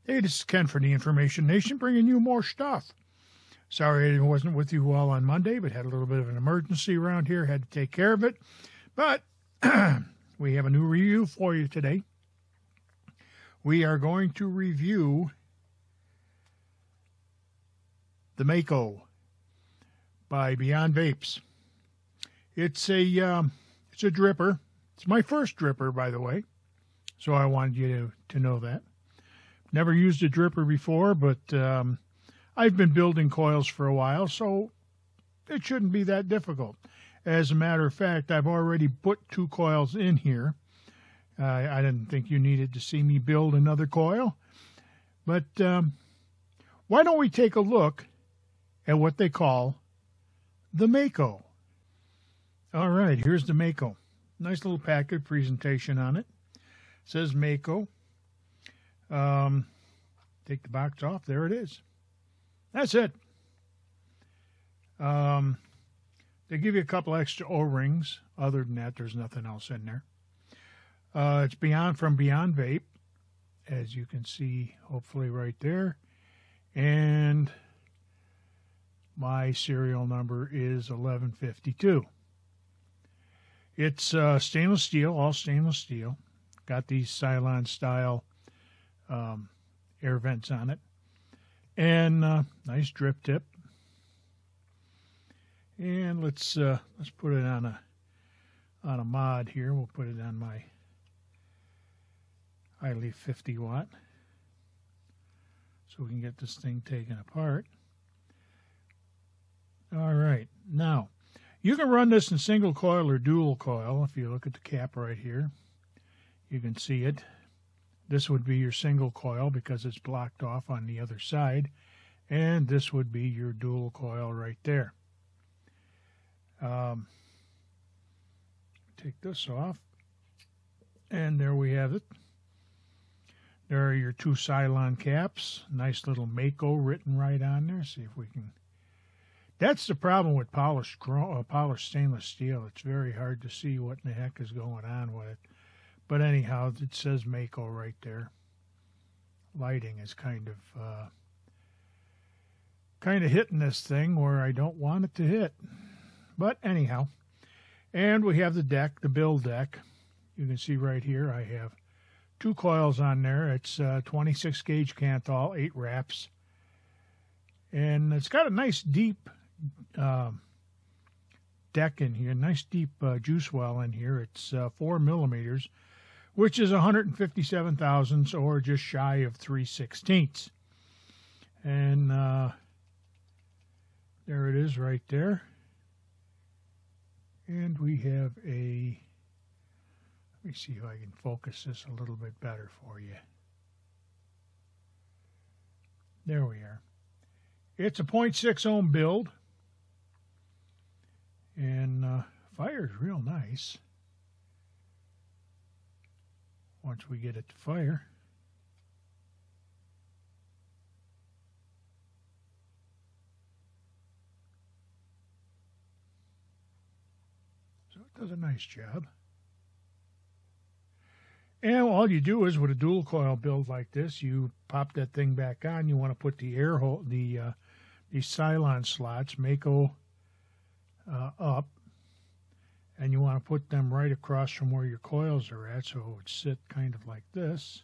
Hey, this is Ken from the Information Nation, bringing you more stuff. Sorry I wasn't with you all on Monday, but had a little bit of an emergency around here. Had to take care of it. But we have a new review for you today. We are going to review the Mako by Beyond Vapes. It's a dripper. It's my first dripper, by the way, so I wanted you to know that. Never used a dripper before, but I've been building coils for a while, so it shouldn't be that difficult. As a matter of fact, I've already put 2 coils in here. I didn't think you needed to see me build another coil, but why don't we take a look at what they call the Mako. All right, here's the Mako. Nice little packet presentation on it. It says Mako. Take the box off. There it is. That's it. They give you a couple extra O-rings. Other than that, there's nothing else in there. It's from Beyond Vape, as you can see, hopefully right there. And my serial number is 1152. It's stainless steel, all stainless steel. Got these Cylon style air vents on it, and nice drip tip. And let's put it on a mod here. We'll put it on my highly 50 watt, so we can get this thing taken apart. All right, now you can run this in single coil or dual coil. If you look at the cap right here, you can see it. This would be your single coil because it's blocked off on the other side, and this would be your dual coil right there. Take this off, and there we have it. There are your 2 Cylon caps. Nice little Mako written right on there. See if we can. That's the problem with polished stainless steel. It's very hard to see what in the heck is going on with it. But anyhow, it says Mako right there. Lighting is kind of hitting this thing where I don't want it to hit. But anyhow, and we have the deck, the build deck. You can see right here I have 2 coils on there. It's 26 gauge Canthal, 8 wraps. And it's got a nice deep deck in here, nice deep juice well in here. It's 4 millimeters, which is 157 thousandths, or just shy of 3/16. And there it is right there. And we have a, let me see if I can focus this a little bit better for you. There we are. It's a 0.6 ohm build, and fires real nice once we get it to fire. So it does a nice job. And all you do is, with a dual coil build like this, you pop that thing back on. You want to put the air hole, these Cylon slots, Mako, up, and you want to put them right across from where your coils are at, so it would sit kind of like this.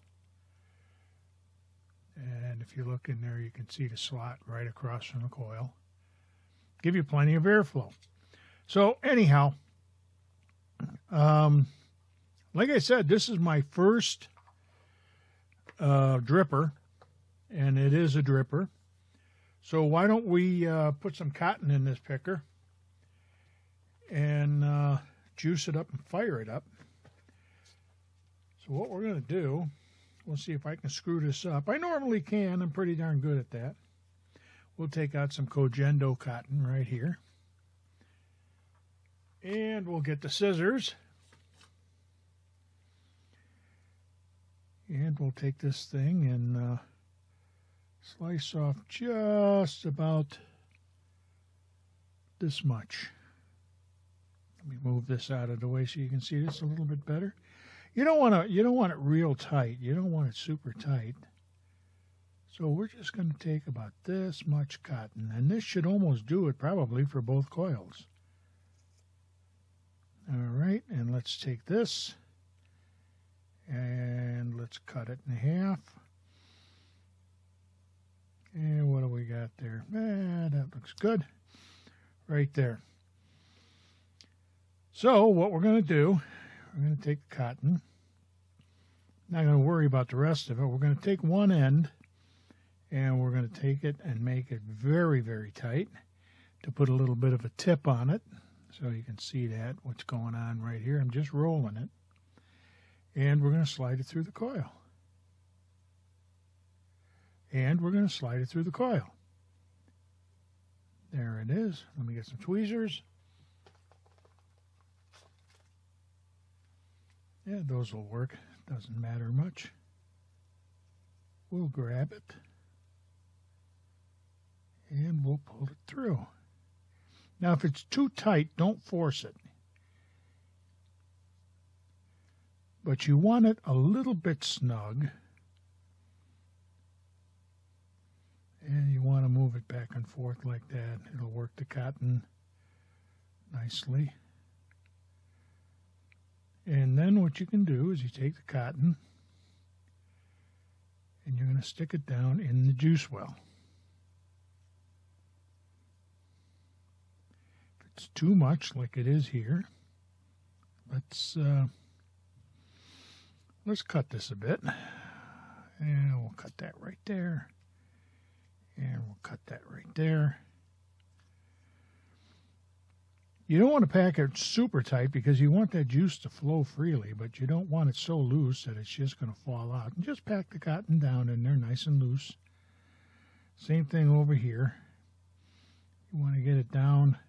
And if you look in there, you can see the slot right across from the coil. Give you plenty of airflow. So anyhow, like I said, this is my first dripper, and it is a dripper. So why don't we put some cotton in this picker and juice it up and fire it up. So what we're going to do, we'll see if I can screw this up. I normally can. I'm pretty darn good at that. We'll take out some Cogendo cotton right here. And we'll get the scissors. And we'll take this thing and slice off just about this much. Let me move this out of the way so you can see this a little bit better. You don't want it real tight. You don't want it super tight. So we're just going to take about this much cotton, and this should almost do it probably for both coils. All right, and let's take this and let's cut it in half. And what do we got there? That looks good right there. So what we're going to do, we're going to take the cotton. Not going to worry about the rest of it. We're going to take one end and we're going to take it and make it very, very tight to put a little bit of a tip on it. So you can see that, what's going on right here. I'm just rolling it. And we're going to slide it through the coil. And we're going to slide it through the coil. There it is. Let me get some tweezers. Yeah, those will work. Doesn't matter much. We'll grab it. And we'll pull it through. Now, if it's too tight, don't force it. But you want it a little bit snug. And you want to move it back and forth like that. It'll work the cotton nicely. And then what you can do is you take the cotton and you're going to stick it down in the juice well. If it's too much, like it is here, let's cut this a bit. And we'll cut that right there. And we'll cut that right there. You don't want to pack it super tight because you want that juice to flow freely, but you don't want it so loose that it's just going to fall out. And just pack the cotton down in there nice and loose. Same thing over here. You want to get it down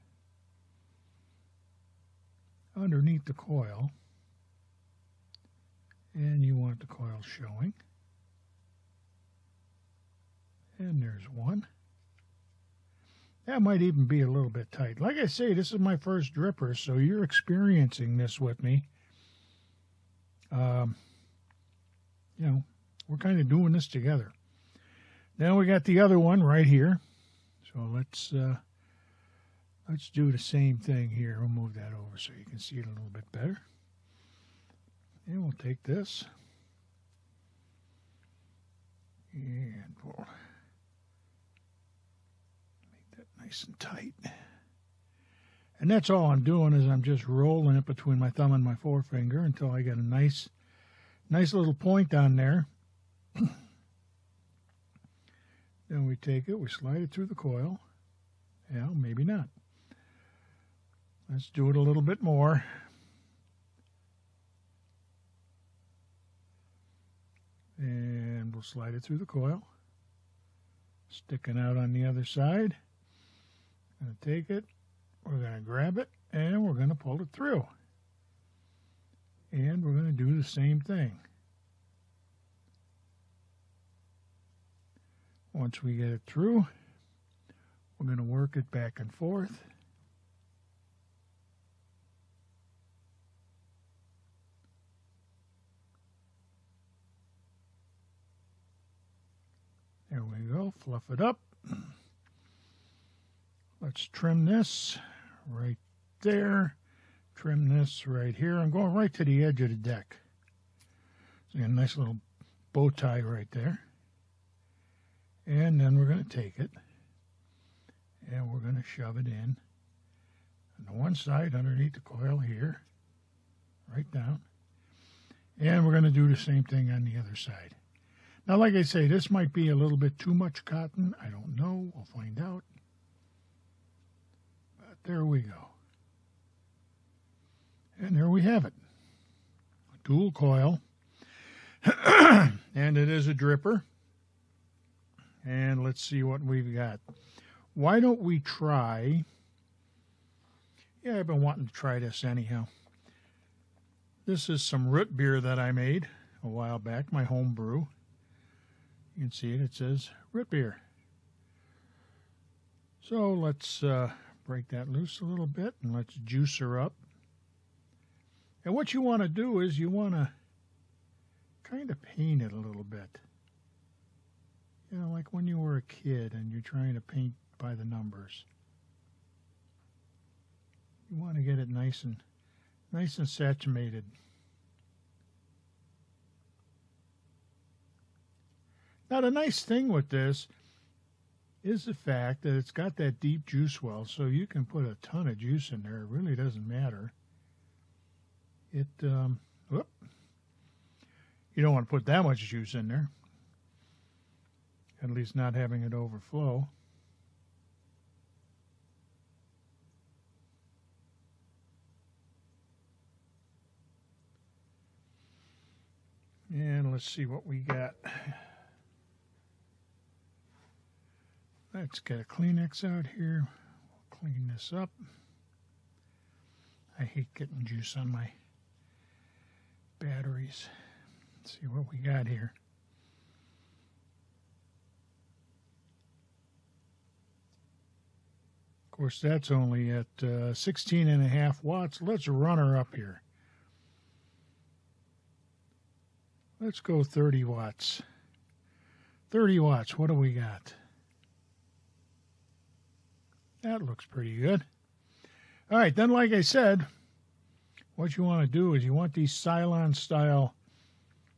underneath the coil. And you want the coil showing. And there's one. That might even be a little bit tight. Like I say, this is my first dripper, so you're experiencing this with me. You know, we're kind of doing this together. Now we got the other one right here. So let's do the same thing here. We'll move that over so you can see it a little bit better. And we'll take this and we'll nice and tight. And that's all I'm doing is I'm just rolling it between my thumb and my forefinger until I get a nice little point on there. Then we take it, we slide it through the coil. Yeah, maybe not. Let's do it a little bit more. And we'll slide it through the coil. Sticking out on the other side. Going to take it, we're going to grab it, and we're going to pull it through. And we're going to do the same thing. Once we get it through, we're going to work it back and forth. There we go, fluff it up. Let's trim this right there. Trim this right here. I'm going right to the edge of the deck. So you got a nice little bow tie right there. And then we're going to take it and we're going to shove it in on the one side underneath the coil here, right down. And we're going to do the same thing on the other side. Now, like I say, this might be a little bit too much cotton. I don't know. We'll find out. There we go. And there we have it. A dual coil. And it is a dripper. And let's see what we've got. Why don't we try... Yeah, I've been wanting to try this anyhow. This is some root beer that I made a while back, my home brew. You can see it. It says root beer. So let's... break that loose a little bit and let's juice her up. And what you want to do is you want to kind of paint it a little bit. You know, like when you were a kid and you're trying to paint by the numbers. You want to get it nice and saturated. Now the nice thing with this is the fact that it's got that deep juice well, so you can put a ton of juice in there. It really doesn't matter. You don't want to put that much juice in there. At least not having it overflow. And let's see what we got. Let's get a Kleenex out here. We'll clean this up. I hate getting juice on my batteries. Let's see what we got here. Of course, that's only at 16.5 watts. Let's run her up here. Let's go 30 watts. 30 watts, what do we got? That looks pretty good. All right, then like I said, what you want to do is you want these Cylon-style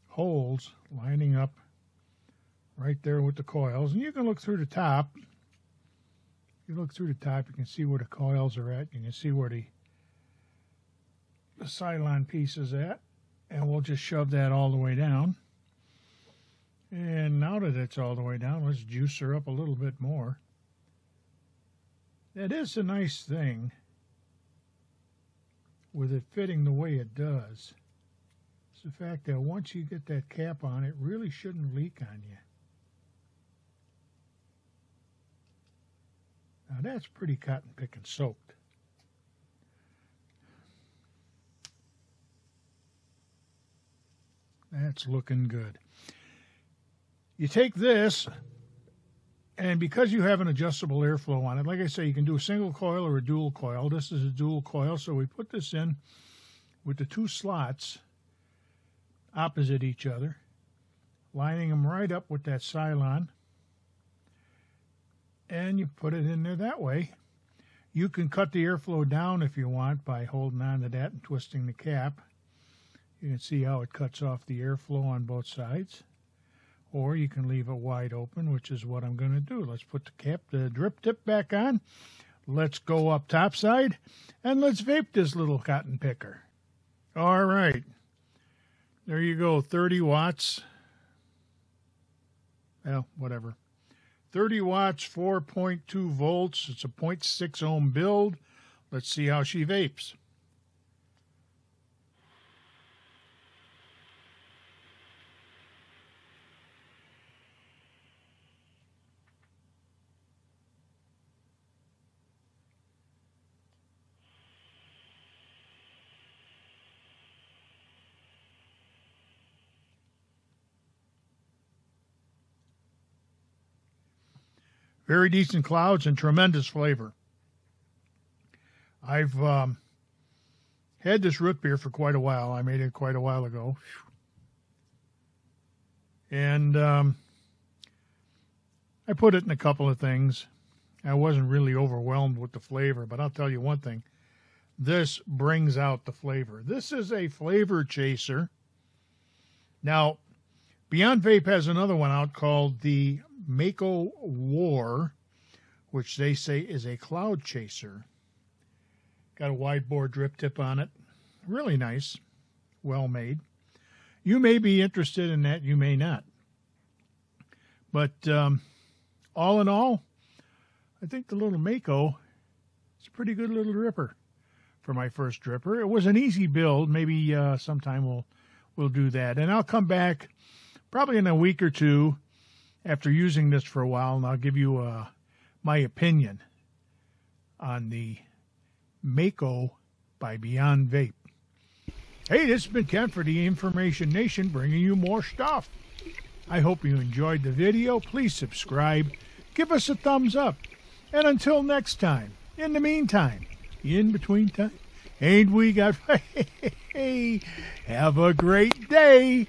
holes lining up right there with the coils. And you can look through the top. If you look through the top, you can see where the coils are at. You can see where the Cylon piece is at. And we'll just shove that all the way down. And now that it's all the way down, let's juice her up a little bit more. That is a nice thing with it fitting the way it does. It's the fact that once you get that cap on, it really shouldn't leak on you. Now that's pretty cotton picking soaked. That's looking good. You take this, and because you have an adjustable airflow on it, like I say, you can do a single coil or a dual coil. This is a dual coil, so we put this in with the two slots opposite each other, lining them right up with that Cylon, and you put it in there that way. You can cut the airflow down if you want by holding on to that and twisting the cap. You can see how it cuts off the airflow on both sides. Or you can leave it wide open, which is what I'm going to do. Let's put the drip tip back on. Let's go up topside, and let's vape this little cotton picker. All right. There you go, 30 watts. Well, whatever. 30 watts, 4.2 volts. It's a 0.6 ohm build. Let's see how she vapes. Very decent clouds and tremendous flavor. I've had this root beer for quite a while. I made it quite a while ago. And I put it in a couple of things. I wasn't really overwhelmed with the flavor, but I'll tell you one thing. This brings out the flavor. This is a flavor chaser. Now, Beyond Vape has another one out called the Mako War, which they say is a cloud chaser. Got a wide bore drip tip on it. Really nice. Well made. You may be interested in that. You may not. But all in all, I think the little Mako is a pretty good little dripper for my first dripper. It was an easy build. Maybe sometime we'll do that. And I'll come back probably in a week or two after using this for a while, and I'll give you my opinion on the Mako by Beyond Vape. Hey, this has been Ken for the Information Nation, bringing you more stuff. I hope you enjoyed the video. Please subscribe. Give us a thumbs up. And until next time, in the meantime, in between time, ain't we got... Hey, have a great day.